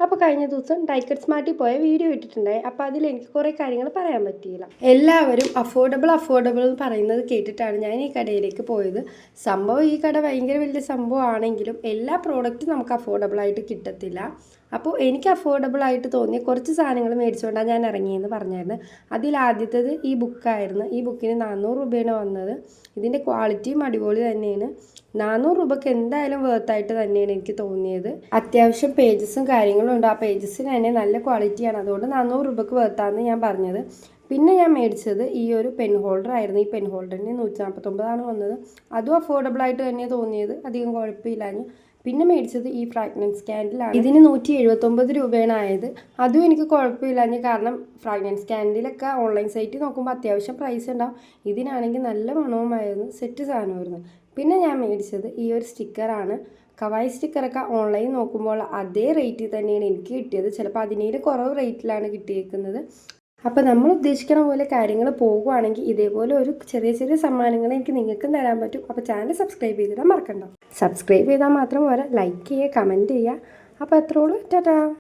അപ്പോൾ കഴിഞ്ഞ ദിവസം ഡൈക്കറ്റ് സ്മാർട്ടിൽ പോയ വീഡിയോ ഇട്ടിട്ടുണ്ടായി. അപ്പോൾ അതിൽ എനിക്ക് കുറേ കാര്യങ്ങൾ പറയാൻ പറ്റിയില്ല. എല്ലാവരും അഫോർഡബിൾ എന്ന് പറയുന്നത് കേട്ടിട്ടാണ് ഞാൻ ഈ കടയിലേക്ക് പോയത്. സംഭവം ഈ കട ഭയങ്കര വലിയ സംഭവമാണെങ്കിലും എല്ലാ പ്രോഡക്റ്റും നമുക്ക് അഫോർഡബിളായിട്ട് കിട്ടത്തില്ല. അപ്പോൾ എനിക്ക് അഫോർഡബിളായിട്ട് തോന്നിയ കുറച്ച് സാധനങ്ങൾ മേടിച്ചുകൊണ്ടാണ് ഞാൻ ഇറങ്ങിയെന്ന് പറഞ്ഞായിരുന്നു. അതിലാദ്യത്തേത് ഈ ബുക്കായിരുന്നു. ഈ ബുക്കിന് 400 രൂപയാണ് വന്നത്. ഇതിൻ്റെ ക്വാളിറ്റിയും അടിപൊളി തന്നെയാണ്. 400 രൂപയ്ക്ക് എന്തായാലും വേർത്തായിട്ട് തന്നെയാണ് എനിക്ക് തോന്നിയത്. അത്യാവശ്യം പേജസും കാര്യങ്ങളും ഉണ്ട്. ആ പേജസിന് തന്നെ നല്ല ക്വാളിറ്റിയാണ്. അതുകൊണ്ട് 400 രൂപയ്ക്ക് വേർത്താന്ന് ഞാൻ പറഞ്ഞത്. പിന്നെ ഞാൻ മേടിച്ചത് ഈ ഒരു പെൻ ഹോൾഡർ ആയിരുന്നു. ഈ പെൻ ഹോൾഡറിന് 149 വന്നത്. അതും അഫോർഡബിളായിട്ട് തന്നെ തോന്നിയത്, അധികം കുഴപ്പമില്ലാഞ്ഞ്. പിന്നെ മേടിച്ചത് ഈ ഫ്രാഗ്രൻസ് ക്യാൻഡിലാണ്. ഇതിന് 179 രൂപയാണ് ആയത്. അതും എനിക്ക് കുഴപ്പമില്ലാഞ്ഞ്, കാരണം ഫ്രാഗ്രൻസ് ക്യാൻഡിലൊക്കെ ഓൺലൈൻ സൈറ്റിൽ നോക്കുമ്പോൾ അത്യാവശ്യം പ്രൈസ് ഉണ്ടാവും. ഇതിനാണെങ്കിൽ നല്ല മണവുമായിരുന്നു, സെറ്റ് സാധനമായിരുന്നു. പിന്നെ ഞാൻ മേടിച്ചത് ഈ ഒരു സ്റ്റിക്കറാണ്. കവായി സ്റ്റിക്കറൊക്കെ ഓൺലൈൻ നോക്കുമ്പോൾ അതേ റേറ്റിൽ തന്നെയാണ് എനിക്ക് കിട്ടിയത്. ചിലപ്പോൾ 17 കുറവ് റേറ്റിലാണ് കിട്ടിയേക്കുന്നത്. അപ്പോൾ നമ്മൾ ഉദ്ദേശിക്കണ പോലെ കാര്യങ്ങൾ പോകുവാണെങ്കിൽ ഇതേപോലെ ഒരു ചെറിയ ചെറിയ സമ്മാനങ്ങൾ എനിക്ക് നിങ്ങൾക്കും തരാൻ പറ്റും. അപ്പോൾ ചാനൽ സബ്സ്ക്രൈബ് ചെയ്തിടാൻ മറക്കണ്ട. സബ്സ്ക്രൈബ് ചെയ്താൽ മാത്രം പോരാ, ലൈക്ക് ചെയ്യുക, കമൻറ്റ് ചെയ്യുക. അപ്പോൾ അത്രേ ഉള്ളൂ. ടാറ്റാ.